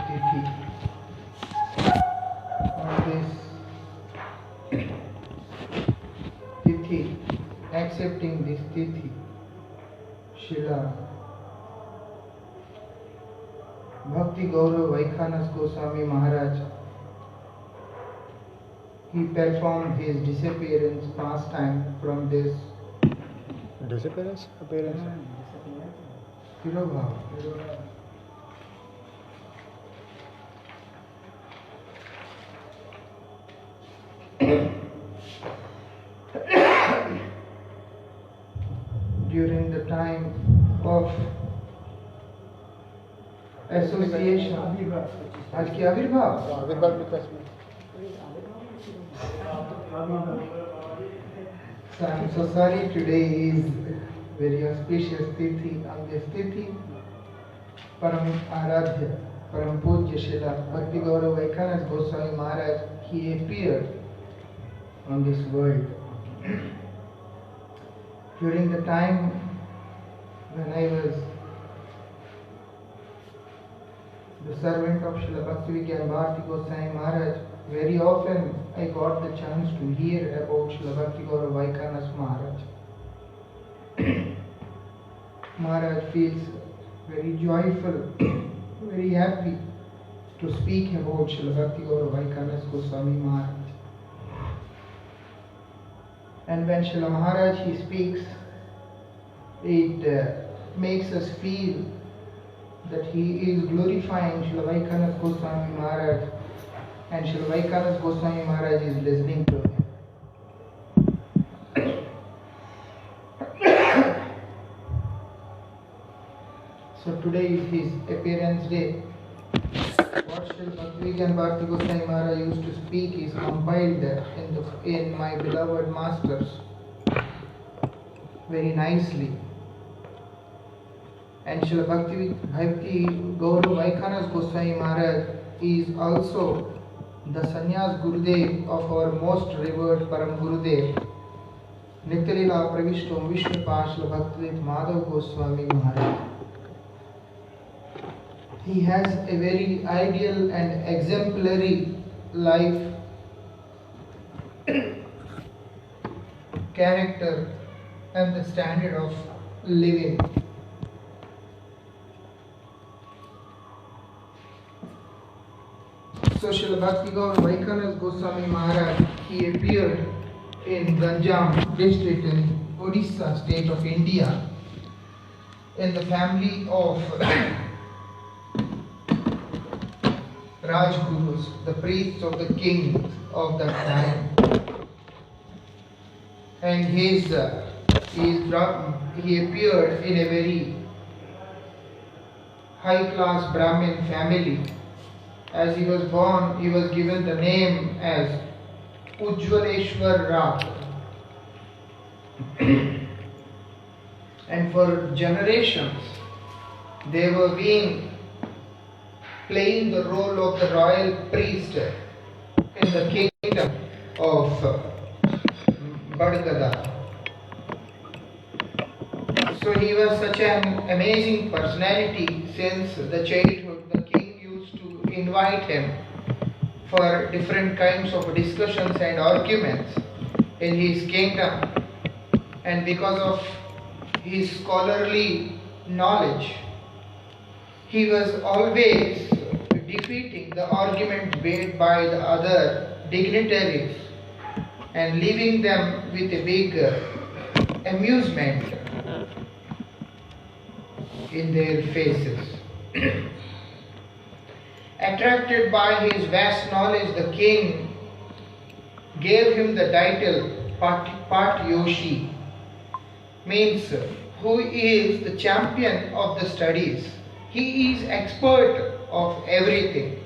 Tithi. On this Tithi, accepting this Tithi, Srila Bhakti Gaurav Vaikhanas Goswami Maharaj, he performed his disappearance pastime from this Disappearance? Appearance? Tirobhav. During the time of association, आज की आविर्भाव आविर्भाव विकास में So I'm so sorry, today is very auspicious Tithi. On this Tithi, Param Aradhya, Param Pujya Srila Bhakti Gaurav Vaikhanas Goswami Maharaj, he appeared on this world. During the time when I was the servant of Srila Bhaktivinoda Bharati Goswami Maharaj, very often I got the chance to hear about Srila Bhakti Gaurav Vaikhanas Maharaj. Maharaj feels very joyful, very happy to speak about Srila Bhakti Gaurav Vaikhanas Goswami Maharaj. And when Srila Maharaj he speaks, it makes us feel that he is glorifying Srila Vaikhanas Goswami Maharaj, and Srila Vaikhanas Goswami Maharaj is listening to him. So today is his appearance day. What Srila Bhaktivinoda Bharati Goswami Maharaj used to speak is compiled in my beloved masters very nicely. And Srila Bhakti Gaurav Vaikhanas Goswami Maharaj is also the Sannyas Gurudev of our most revered Param Gurudev, Nityalila Pravishtam Vishnupa Srila Bhaktivedanta Madhav Goswami Maharaj. He has a very ideal and exemplary life, character and the standard of living. So Srila Bhakti Gaurav Vaikhanas Goswami Maharaj, he appeared in Ganjam district in Odisha state of India in the family of Rajgurus, the priests of the king of that time. And he appeared in a very high class Brahmin family. As he was born, he was given the name as Ujjwaleshwar Rao. And for generations, they were playing the role of the royal priest in the kingdom of Badgada. So he was such an amazing personality since the childhood. The king used to invite him for different kinds of discussions and arguments in his kingdom. And because of his scholarly knowledge, he was always defeating the argument made by the other dignitaries and leaving them with a big amusement in their faces. Attracted by his vast knowledge, the king gave him the title Patyoshi, means who is the champion of the studies. He is expert of everything.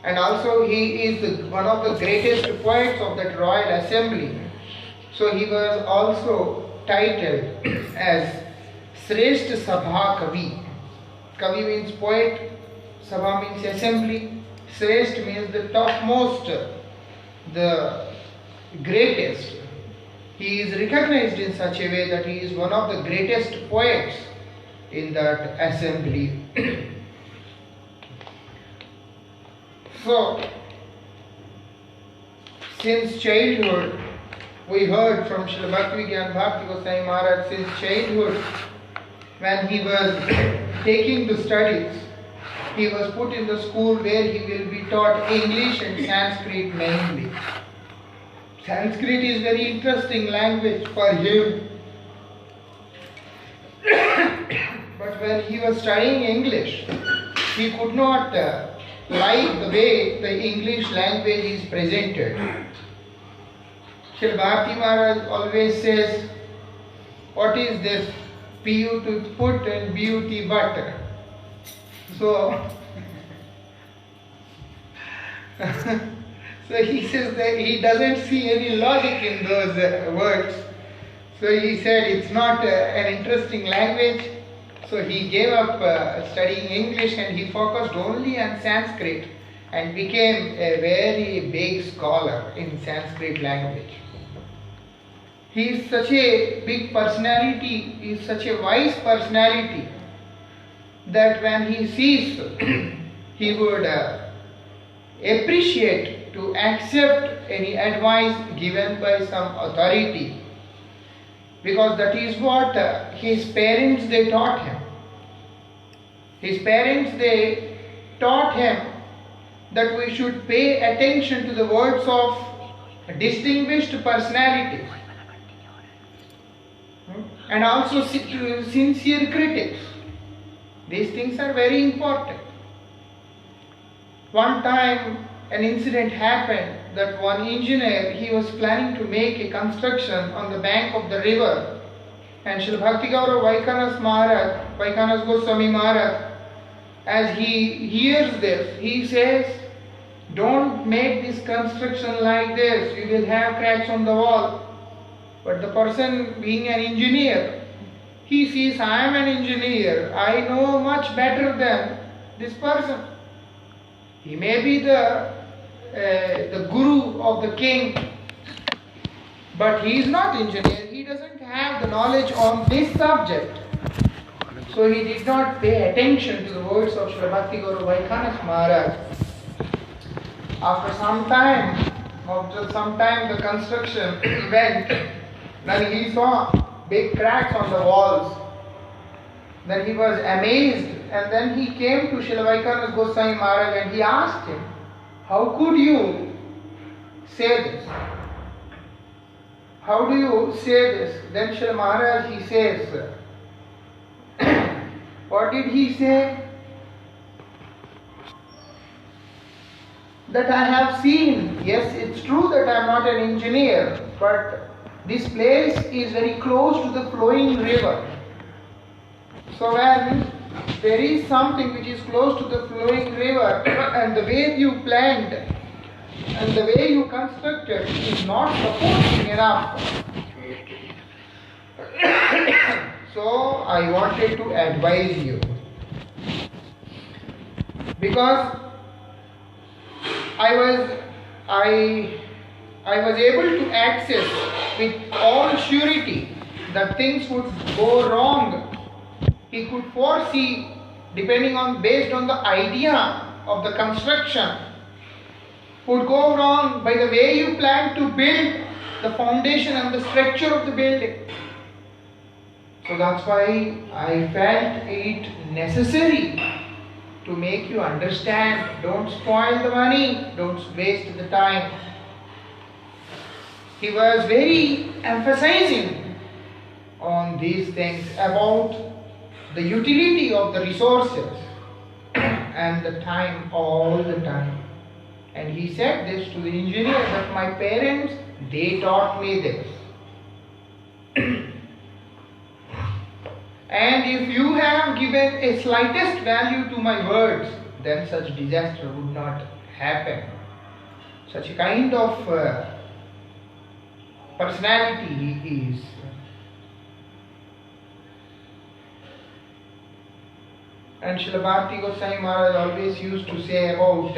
And also he is one of the greatest poets of that royal assembly. So he was also titled as Shrestha Sabha Kavi. Kavi means poet, Sabha means assembly, Shrestha means the topmost, the greatest. He is recognized in such a way that he is one of the greatest poets in that assembly. So, since childhood, we heard from Srila Bhaktivinoda Bhakti Goswami Maharaj, since childhood, when he was taking the studies, he was put in the school where he will be taught English and Sanskrit mainly. Sanskrit is very interesting language for him. But when he was studying English, he could not like the way the English language is presented. Srila Bharati Maharaj always says, what is this PU to put and BUT butter? So, so he says that he doesn't see any logic in those words. So he said it's not an interesting language. So he gave up studying English and he focused only on Sanskrit and became a very big scholar in Sanskrit language. He is such a big personality, he is such a wise personality that when he sees, he would appreciate to accept any advice given by some authority, because that is what his parents they taught him. His parents they taught him that we should pay attention to the words of distinguished personalities and also sincere critics. These things are very important. One time an incident happened that one engineer, he was planning to make a construction on the bank of the river, and Srila Bhakti Gaurav Vaikanas Goswami Maharaj, as he hears this, he says, don't make this construction like this, you will have cracks on the wall. But the person being an engineer, he sees, I am an engineer, I know much better than this person. He may be the guru of the king, but he is not engineer, he doesn't have the knowledge on this subject. So he did not pay attention to the words of Srila Bhakti Gaurav Vaikanas Maharaj. After some time the construction went, then he saw big cracks on the walls. Then he was amazed, and then he came to Srila Vaikanas Goswami Maharaj and he asked him, how could you say this? How do you say this? Then Srila Maharaj he says, what did he say? That I have seen, yes, it's true that I am not an engineer, but this place is very close to the flowing river. So when there is something which is close to the flowing river and the way you planned and the way you constructed is not supporting enough. So I wanted to advise you, because I was able to access with all surety that things would go wrong. He could foresee, based on the idea of the construction, would go wrong by the way you plan to build the foundation and the structure of the building. So that's why I felt it necessary to make you understand. Don't spoil the money, don't waste the time. He was very emphasizing on these things about the utility of the resources and the time all the time. And he said this to the engineer, that my parents, they taught me this. And if you have given a slightest value to my words, then such disaster would not happen. Such a kind of personality he is. And Srila Bharati Goswami Maharaj always used to say about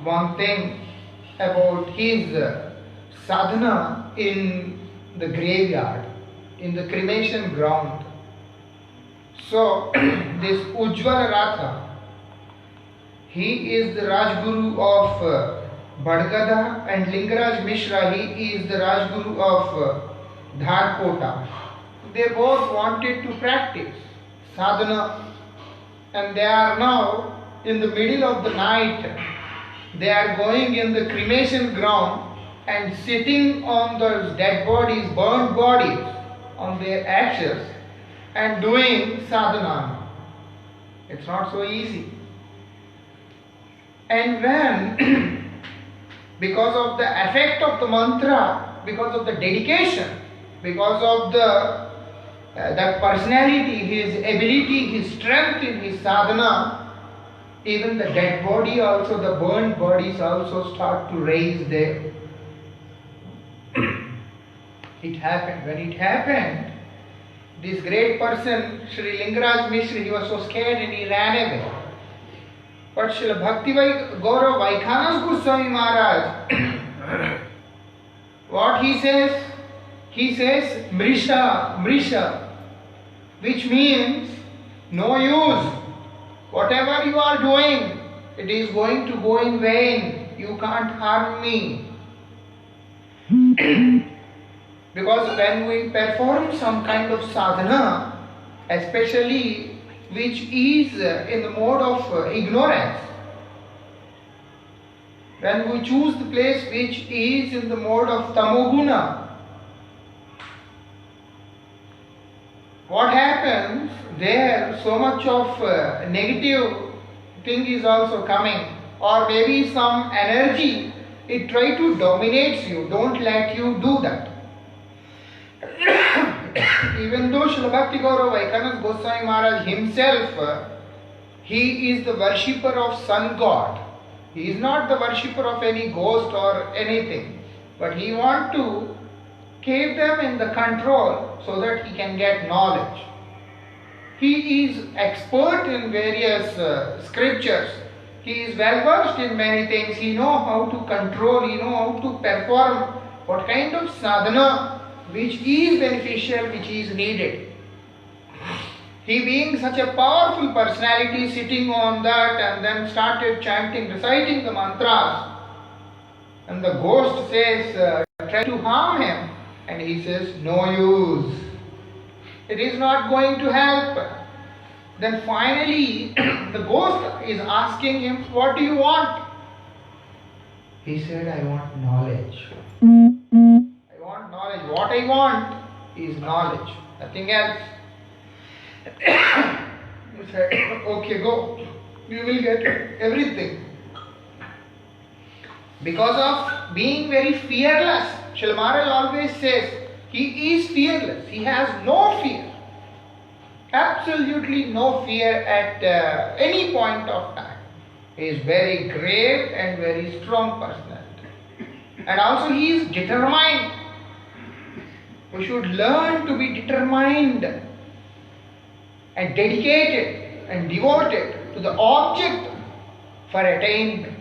one thing about his sadhana in the graveyard, in the cremation ground. So, this Ujjwal Ratha, he is the Rajguru of Badgada, and Lingaraj Mishra, he is the Rajguru of Dharkota. They both wanted to practice sadhana, and they are now in the middle of the night. They are going in the cremation ground and sitting on those dead bodies, burnt bodies, on their ashes and doing sadhana. It's not so easy. And when, because of the effect of the mantra, because of the dedication, because of that personality, his ability, his strength in his sadhana, even the dead body also, the burned bodies also start to raise there. It happened. When it happened, this great person, Sri Lingaraj Mishra, he was so scared and he ran away. But Srila Bhakti Gaurav Vaikhanas Goswami Maharaj, what he says? He says, Mrisha, Mrisha, which means no use. Whatever you are doing, it is going to go in vain. You can't harm me. Because when we perform some kind of sadhana, especially which is in the mode of ignorance, when we choose the place which is in the mode of tamoguna, what happens there? So much of negative thing is also coming, or maybe some energy, it try to dominate you. Don't let you do that. Even though Srila Bhakti Gaurav Vaikhanas Goswami Maharaj himself, he is the worshipper of sun god. He is not the worshipper of any ghost or anything, but he wants to keep them in the control so that he can get knowledge. He is expert in various scriptures. He is well versed in many things. He knows how to control, he knows how to perform what kind of sadhana which is beneficial, which is needed. He being such a powerful personality sitting on that and then started chanting, reciting the mantras. And the ghost says, try to harm him. And he says, no use. It is not going to help. Then finally, the ghost is asking him, what do you want? He said, I want knowledge. I want knowledge. What I want is knowledge. Nothing else. He said, okay, go. You will get everything. Because of being very fearless, Srila Maharaj always says, he is fearless. He has no fear. Absolutely no fear at any point of time. He is very great and very strong personality. And also he is determined. We should learn to be determined and dedicated and devoted to the object for attainment.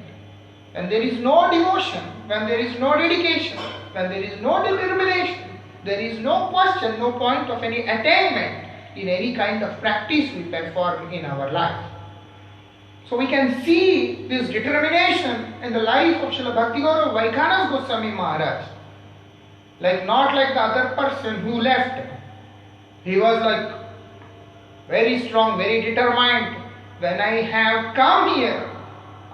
When there is no devotion, when there is no dedication, when there is no determination, there is no question, no point of any attainment in any kind of practice we perform in our life. So we can see this determination in the life of Srila Bhakti Gaurav Vaikhanas Goswami Maharaj. Not like the other person who left. He was like very strong, very determined. When I have come here,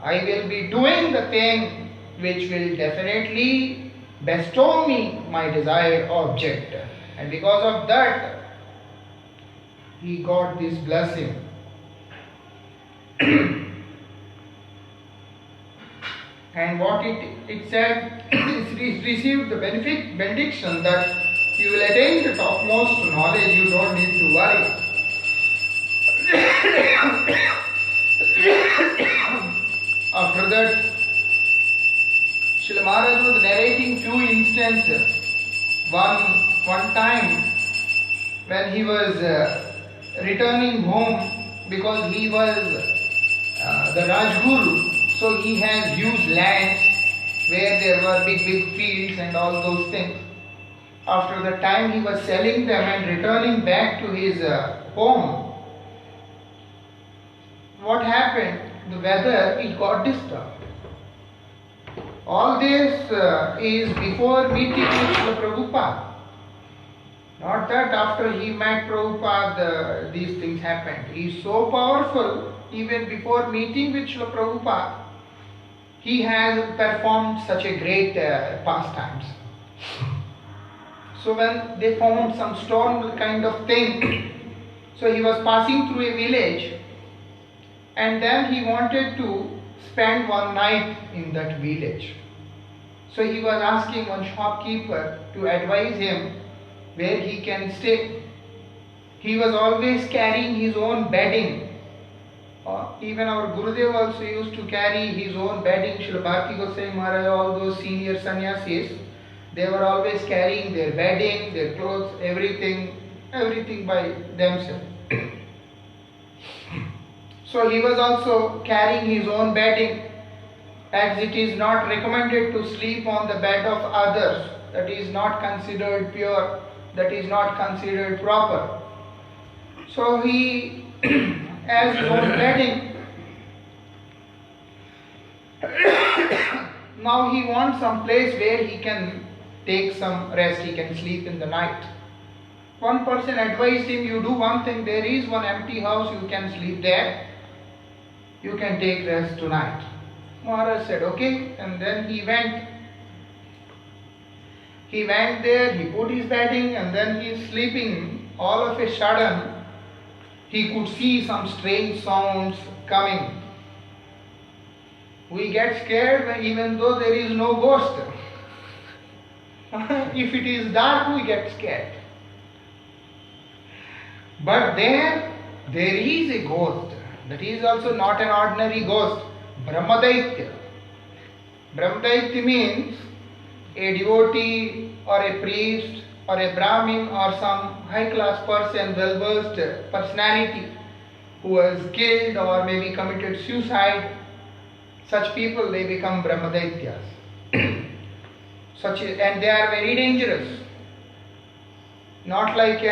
I will be doing the thing which will definitely bestow me my desired object. And because of that, he got this blessing. And what it said, it received the benediction that you will attain the topmost knowledge, you don't need to worry. After that, Srila Maharaj was narrating few instances. One time when he was returning home, because he was the Rajguru, so he has huge lands where there were big fields and all those things. After the time he was selling them and returning back to his home, what happened? The weather, it got disturbed. All this is before meeting with Srila Prabhupada. Not that after he met Prabhupada these things happened. He is so powerful, even before meeting with Srila Prabhupada, he has performed such a great pastimes. So when they found some storm kind of thing, so he was passing through a village, and then he wanted to spend one night in that village. So he was asking one shopkeeper to advise him where he can stay. He was always carrying his own bedding. Even our Gurudev also used to carry his own bedding. Srila Bharati Goswami Maharaj, all those senior sannyasis, they were always carrying their bedding, their clothes, everything by themselves. So he was also carrying his own bedding, as it is not recommended to sleep on the bed of others. That is not considered pure, that is not considered proper. So he has his own bedding. Now he wants some place where he can take some rest, he can sleep in the night. One person advised him, you do one thing, there is one empty house, you can sleep there, you can take rest tonight. Maharaj said, okay, and then he went. He went there, he put his bedding, and then he is sleeping. All of a sudden, he could see some strange sounds coming. We get scared even though there is no ghost. If it is dark, we get scared. But there is a ghost. That is also not an ordinary ghost. Brahmadaitya. Brahmadaitya means a devotee or a priest or a Brahmin or some high class person, well versed personality who was killed or maybe committed suicide. Such people, they become Brahmadaityas. And they are very dangerous. Not like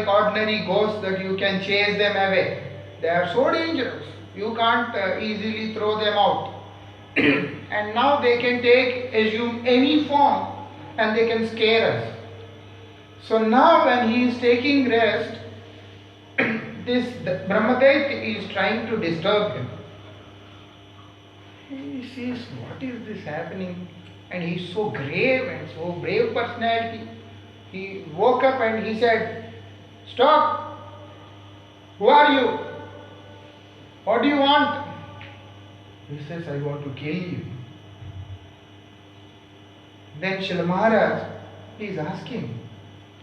ordinary ghosts that you can chase them away. They are so dangerous. You can't easily throw them out. And now they can assume any form and they can scare us. So now when he is taking rest, the Brahmadaitya is trying to disturb him. He says, what is this happening? And he is so grave and so brave personality. He woke up and he said, stop! Who are you? What do you want? He says, I want to kill you. Then Srila Maharaj is asking,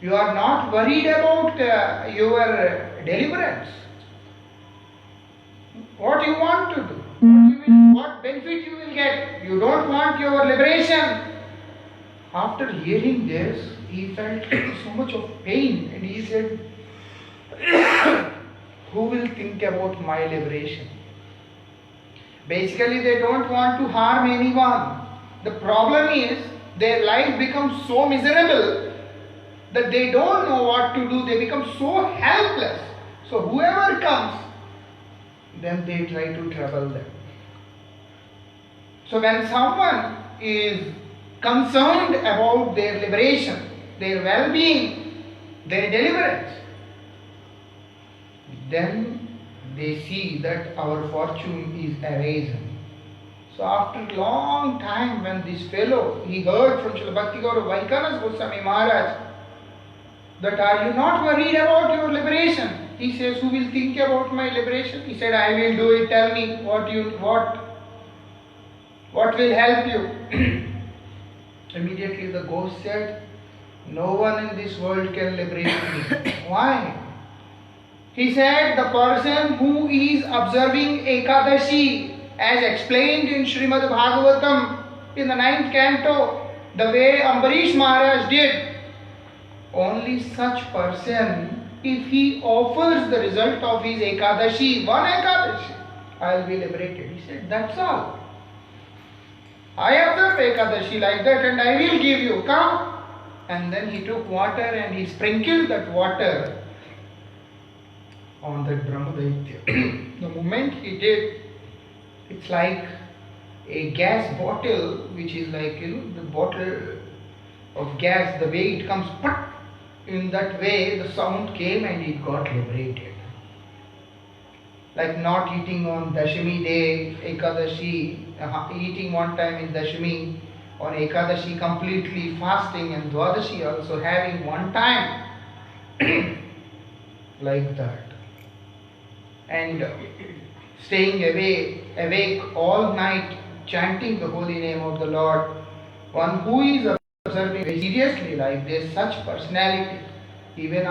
you are not worried about your deliverance. What you want to do? What benefit you will get? You don't want your liberation. After hearing this, he felt so much of pain and he said, who will think about my liberation? Basically, they don't want to harm anyone. The problem is, their life becomes so miserable that they don't know what to do. They become so helpless. So whoever comes, then they try to trouble them. So when someone is concerned about their liberation, their well-being, their deliverance, then they see that our fortune is arisen. So after a long time, when this fellow, he heard from Srila Bhakti Gaura Vaikanas Goswami Maharaj, that are you not worried about your liberation? He says, who will think about my liberation? He said, I will do it. Tell me what will help you? Immediately the ghost said, no one in this world can liberate me. Why? He said, the person who is observing Ekadashi, as explained in Srimad Bhagavatam in the 9th canto, the way Ambarish Maharaj did, only such person, if he offers the result of his Ekadashi, one Ekadashi, I will be liberated. He said, that's all. I observe Ekadashi like that and I will give you, come. And then he took water and he sprinkled that water on that Brahmadaitya. The moment he did, it's like a gas bottle, which is like, the bottle of gas, the way it comes, pat, in that way the sound came and it got liberated. Like not eating on Dashami day, Ekadashi, eating one time in Dashami, on Ekadashi completely fasting, and Dwadashi also having one time like that. And staying awake all night, chanting the holy name of the Lord. One who is observing very seriously like this, such personality, even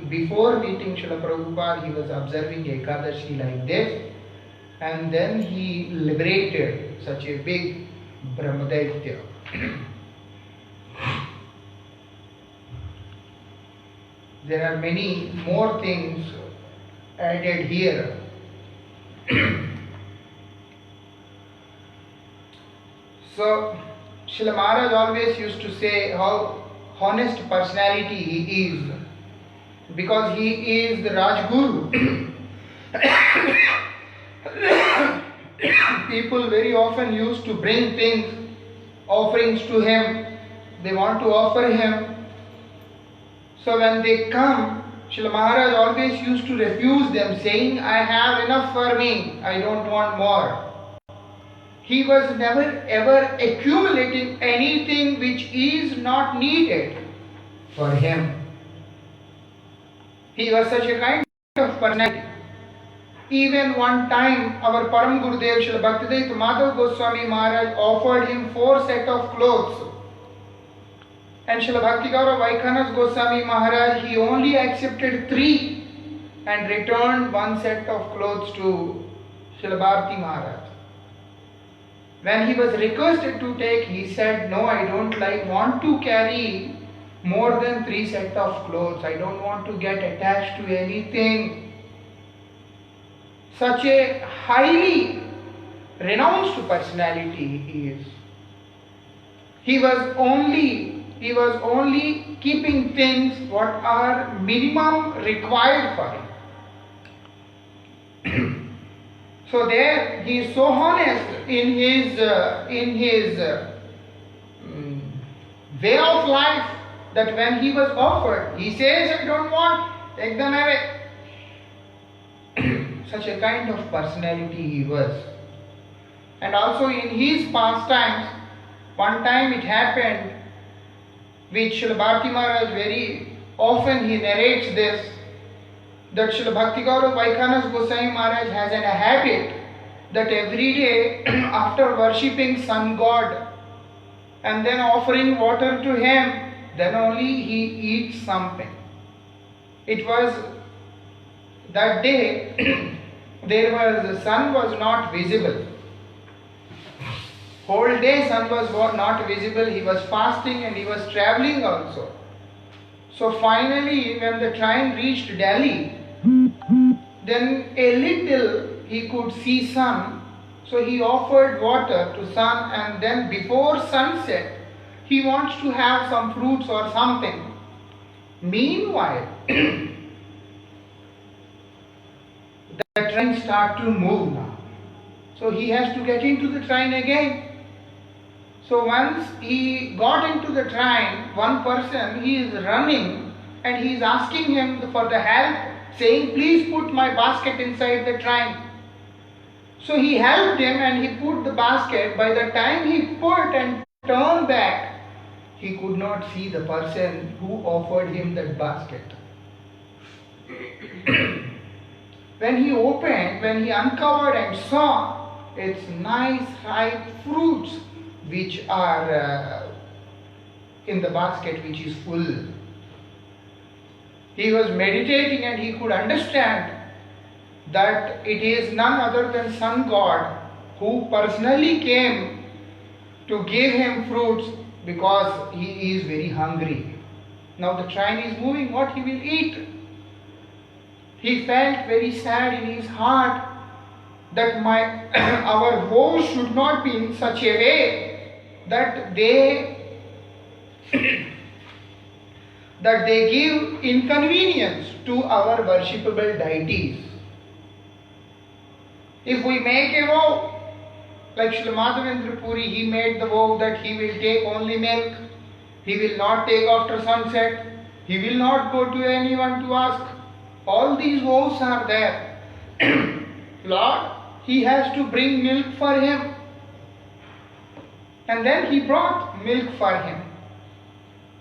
before meeting Srila Prabhupada, he was observing Ekadashi like this, and then he liberated such a big Brahmadaitya. There are many more things added here. So, Srila Maharaj always used to say how honest personality he is, because he is the Rajguru. People very often used to bring things, offerings to him. They want to offer him. So when they come, Srila Maharaj always used to refuse them, saying, I have enough for me, I don't want more. He was never ever accumulating anything which is not needed for him. He was such a kind of personality. Even one time, our Param Gurudev Srila Bhaktivedanta Madhav Goswami Maharaj offered him 4 sets of clothes. And Srila Bhakti-Gaura Vaikhanas Goswami Maharaj, he only accepted 3 and returned 1 set of clothes to Srila Bharati Maharaj. When he was requested to take, he said, no, I don't want to carry more than 3 sets of clothes. I don't want to get attached to anything. Such a highly renounced personality he is. He was only keeping things what are minimum required for him. So there he is so honest in his way of life that when he was offered, he says, I don't want, take them away. Such a kind of personality he was. And also in his pastimes, one time it happened, which Srila Bharati Maharaj very often he narrates this, that Srila Bhakti-Gaura Vaikhanas Goswami Maharaj has a habit that every day after worshipping sun god and then offering water to him, then only he eats something. It was that day the sun was not visible. Whole day sun was not visible. He was fasting and he was traveling also. So finally when the train reached Delhi, then a little he could see sun. So he offered water to sun, and then before sunset he wants to have some fruits or something. Meanwhile, the train starts to move now. So he has to get into the train again. So once he got into the train, one person, he is running and he is asking him for the help, saying, please put my basket inside the train. So he helped him and he put the basket. By the time he put and turned back, he could not see the person who offered him that basket. When he opened, when he uncovered and saw, it's nice ripe fruits which are in the basket, which is full. He was meditating and he could understand that it is none other than sun god who personally came to give him fruits because he is very hungry. Now the train is moving, what he will eat? He felt very sad in his heart that our host should not be in such a way that they that they give inconvenience to our worshipable deities. If we make a vow, like Srila Madhavendra Puri, he made the vow that he will take only milk, he will not take after sunset, he will not go to anyone to ask. All these vows are there. Lord, he has to bring milk for him. And then he brought milk for him.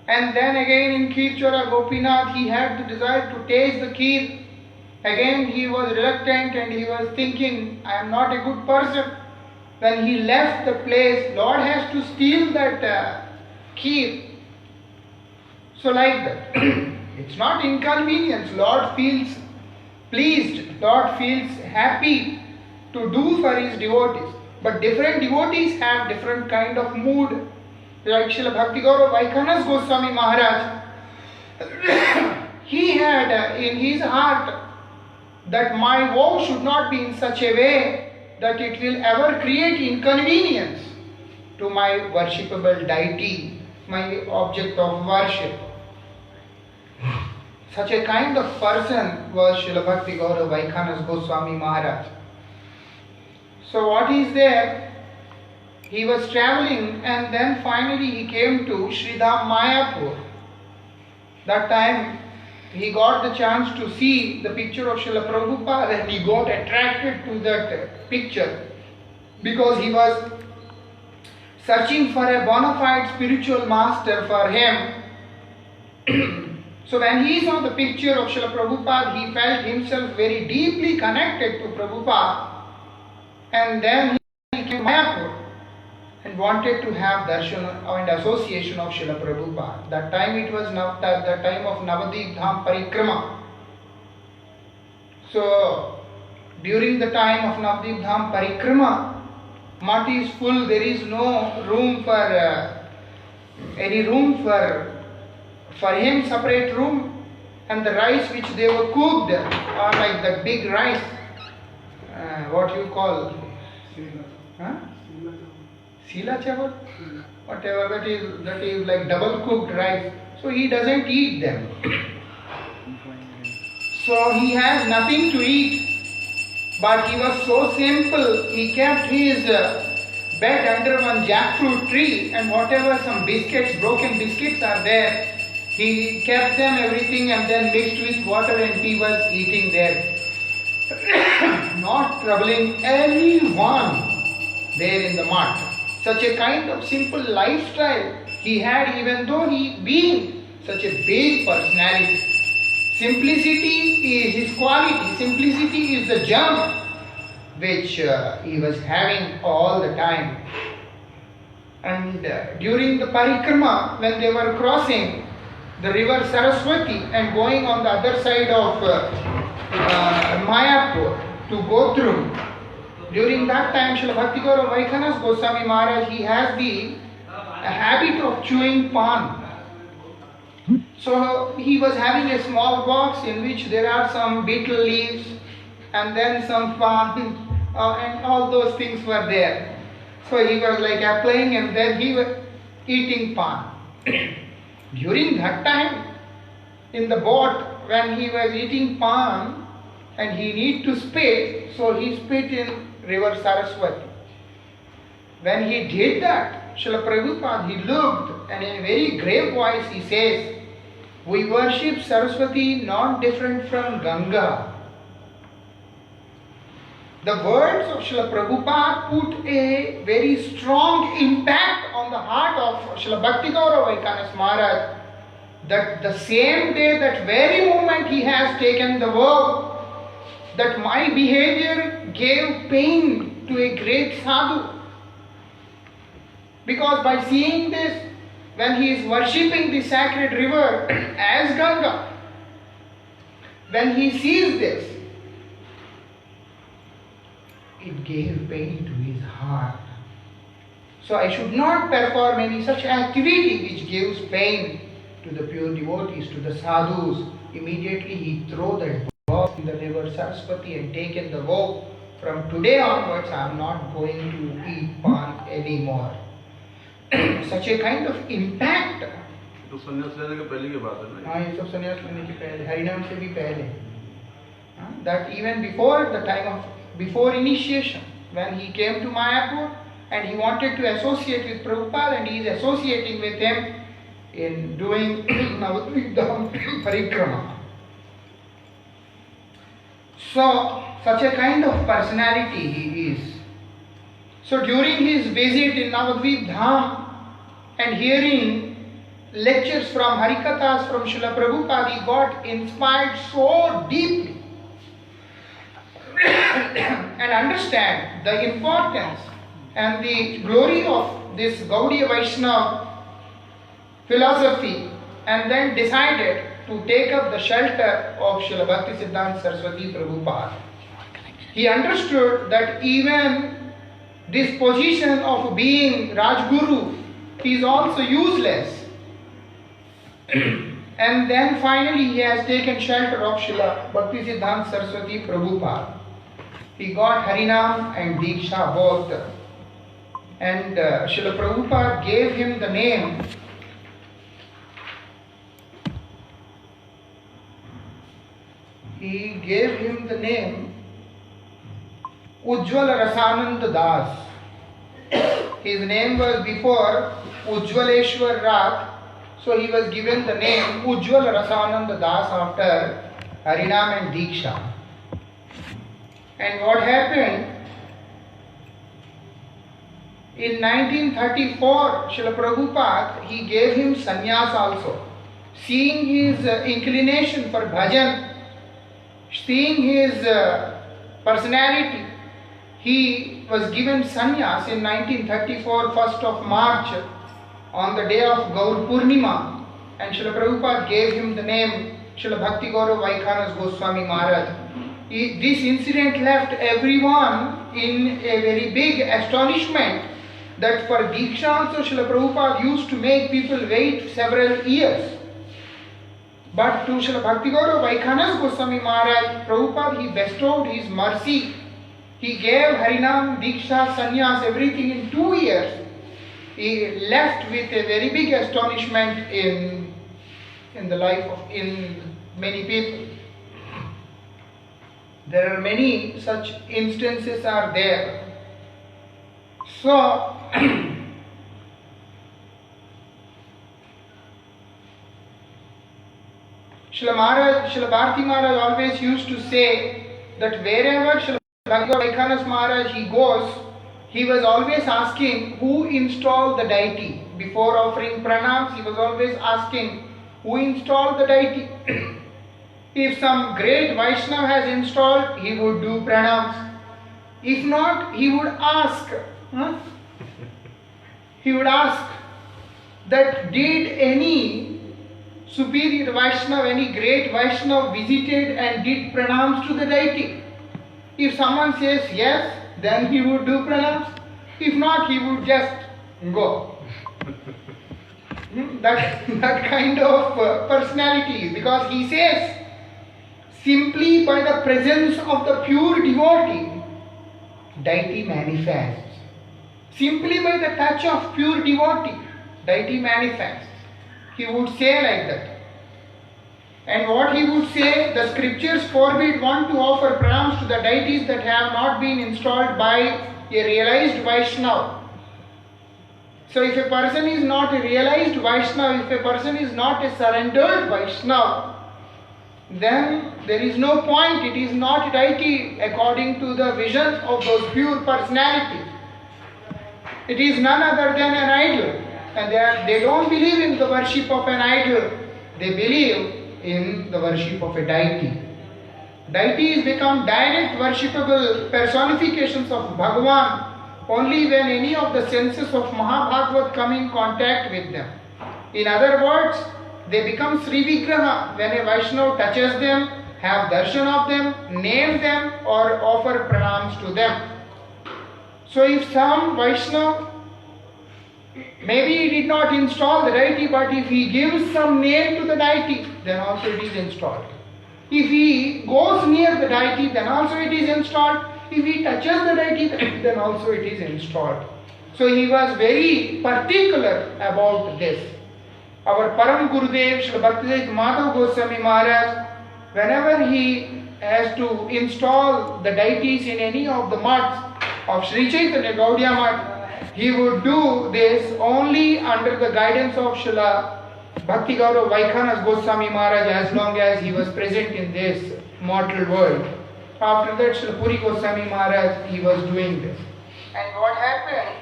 And then again in Kheer Gopinath, he had the desire to taste the kheer. Again he was reluctant and he was thinking, I am not a good person. When he left the place, Lord has to steal that kheer. So like that. It's not inconvenience. Lord feels pleased. Lord feels happy to do for his devotees. But different devotees have different kind of mood. Like Srila Bhakti Gaurav Vaikhanas Goswami Maharaj, he had in his heart that my vow should not be in such a way that it will ever create inconvenience to my worshipable deity, my object of worship. Such a kind of person was Srila Bhakti Gaurav Vaikhanas Goswami Maharaj. So what is there? He was traveling and then finally he came to Sridham Mayapur. That time he got the chance to see the picture of Srila Prabhupada and he got attracted to that picture because he was searching for a bona fide spiritual master for him. So when he saw the picture of Srila Prabhupada, he felt himself very deeply connected to Prabhupada. And then he came to Mayapur and wanted to have darshan and association of Srila Prabhupada. That time it was the time of Navadip Dham Parikrama. So during the time of Navadip Dham Parikrama, Mat is full, there is no room for any room for him, separate room, and the rice which they were cooked are like that big rice. What you call? Huh? Sila chawal? Whatever that is like double cooked rice. So he doesn't eat them. So he has nothing to eat. But he was so simple, he kept his bed under one jackfruit tree and whatever some biscuits, broken biscuits are there, he kept them everything and then mixed with water and he was eating there. Not troubling anyone there in the mart. Such a kind of simple lifestyle he had even though he being such a big personality. Simplicity is his quality. Simplicity is the gem which he was having all the time. And during the parikrama, when they were crossing the river Saraswati and going on the other side of Mayapur to go through, during that time Srila Bhakti Gaurav Vaikhanas Goswami Maharaj, he has the habit of chewing pan. So he was having a small box in which there are some betel leaves and then some pan and all those things were there. So he was like applying and then he was eating pan. During that time in the boat when he was eating pan and he need to spit, so he spit in river Saraswati. When he did that, Srila Prabhupada, he looked and in a very grave voice he says, we worship Saraswati not different from Ganga. The words of Srila Prabhupada put a very strong impact on the heart of Srila Bhakti Gaurav Vaikhanas Maharaj, that the same day, that very moment he has taken the vow, that my behavior gave pain to a great sadhu. Because by seeing this, when he is worshipping the sacred river as Ganga, when he sees this, it gave pain to his heart. So I should not perform any such activity which gives pain to the pure devotees, to the sadhus. Immediately he threw that box in the river Saraswati and taken the vow, from today onwards I am not going to eat pan anymore. Such a kind of impact तो संन्यास लेने के पहले की बात है ना। हाँ, ये सब संन्यास लेने के पहले, हरिनाम से भी पहले. That even before the time of, before initiation, when he came to Mayapur and he wanted to associate with Prabhupada, and he is associating with him in doing Navadvip Dham Parikrama. So, such a kind of personality he is. So, during his visit in Navadvip Dham and hearing lectures from Harikathas from Srila Prabhupada, he got inspired so deeply and understand the importance and the glory of this Gaudiya Vaishnava philosophy, and then decided to take up the shelter of Srila Bhaktisiddhanta Saraswati Prabhupada. He understood that even this position of being Rajguru is also useless. And then finally he has taken shelter of Srila Bhaktisiddhanta Saraswati Prabhupada. He got Harinam and Diksha both. And Srila Prabhupada gave him the name Ujjwal Rasanand Das. His name was before Ujjwaleshwar Rath, so he was given the name Ujjwal Rasanand Das after Harinam and Diksha. And what happened? In 1934, Srila Prabhupada, he gave him sannyas also. Seeing his inclination for bhajan, seeing his personality, he was given sannyas in 1934, 1st of March, on the day of Gaur Purnima. And Srila Prabhupada gave him the name Srila Bhakti Gaurav Vaikhanas Goswami Maharaj. This incident left everyone in a very big astonishment that for Diksha also Srila Prabhupada used to make people wait several years. But to Srila Bhakti Gaurav Vaikhanas Goswami Maharaj, Prabhupada, he bestowed his mercy. He gave Harinam, Diksha, Sannyas, everything in 2 years. He left with a very big astonishment in the life of many people. There are many such instances are there. So, Srila Bharati Maharaj always used to say that wherever Srila Vaikhanas Maharaj he goes, he was always asking who installed the deity. Before offering pranams, he was always asking who installed the deity. If some great Vaishnava has installed, he would do pranams. If not, he would ask. He would ask that did any superior Vaishnava, any great Vaishnava visited and did pranams to the deity? If someone says yes, then he would do pranams. If not, he would just go. That kind of personality, because he says, simply by the presence of the pure devotee, deity manifests. Simply by the touch of pure devotee, deity manifests. He would say like that. And what he would say, the scriptures forbid one to offer pranams to the deities that have not been installed by a realized Vaishnava. So if a person is not a realized Vaishnava, if a person is not a surrendered Vaishnava, then there is no point. It is not deity according to the vision of those pure personalities. It is none other than an idol. And they don't believe in the worship of an idol. They believe in the worship of a deity. Deities become direct worshipable personifications of Bhagavan only when any of the senses of Mahabhagavat come in contact with them. In other words, they become Sri Vigraha when a Vaishnava touches them, have darshan of them, name them or offer pranams to them. So if some Vaishnava, maybe he did not install the deity, but if he gives some name to the deity, then also it is installed. If he goes near the deity, then also it is installed. If he touches the deity, then also it is installed. So he was very particular about this. Our Param Gurudev Srila Bhaktivedanta Madhav Goswami Maharaj, whenever he has to install the deities in any of the mats of Sri Chaitanya Gaudiya Mat, he would do this only under the guidance of Srila Bhakti Gaurav Vaikhanas Goswami Maharaj, as long as he was present in this mortal world. After that, Srila Puri Goswami Maharaj, he was doing this. And what happened?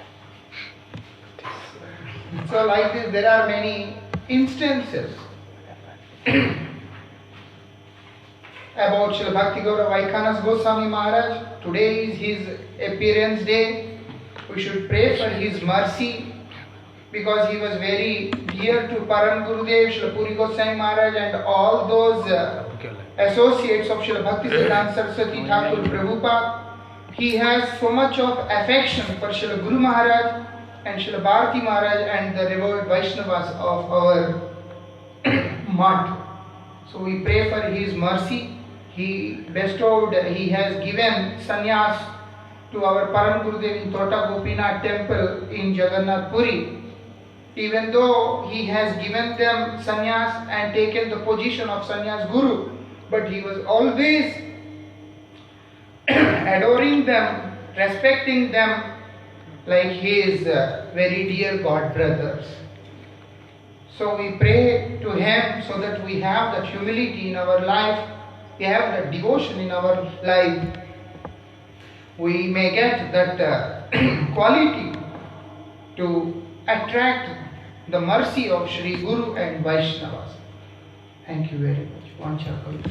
So like this, there are many instances about Srila Bhakti Gaurav Vaikhanas Goswami Maharaj. Today is his appearance day. We should pray for his mercy, because he was very dear to Param Gurudev, Srila Puri Goswami Maharaj, and all those associates of Srila Bhaktisiddhanta Saraswati Thakur Prabhupada. He has so much of affection for Srila Guru Maharaj and Srila Bharati Maharaj and the revered Vaishnavas of our Math. So we pray for his mercy. He has given sannyas to our Param Gurudev in Tota Gopinath temple in Jagannath Puri. Even though he has given them sannyas and taken the position of sannyas guru, but he was always adoring them, respecting them like his very dear God brothers. So we pray to him so that we have that humility in our life, we have that devotion in our life, we may get that quality to attract the mercy of Sri Guru and Vaishnavas. Thank you very much. Vancha kalpa,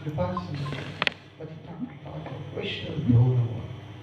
kripa sindhu, patitam pavan, Vaishnava.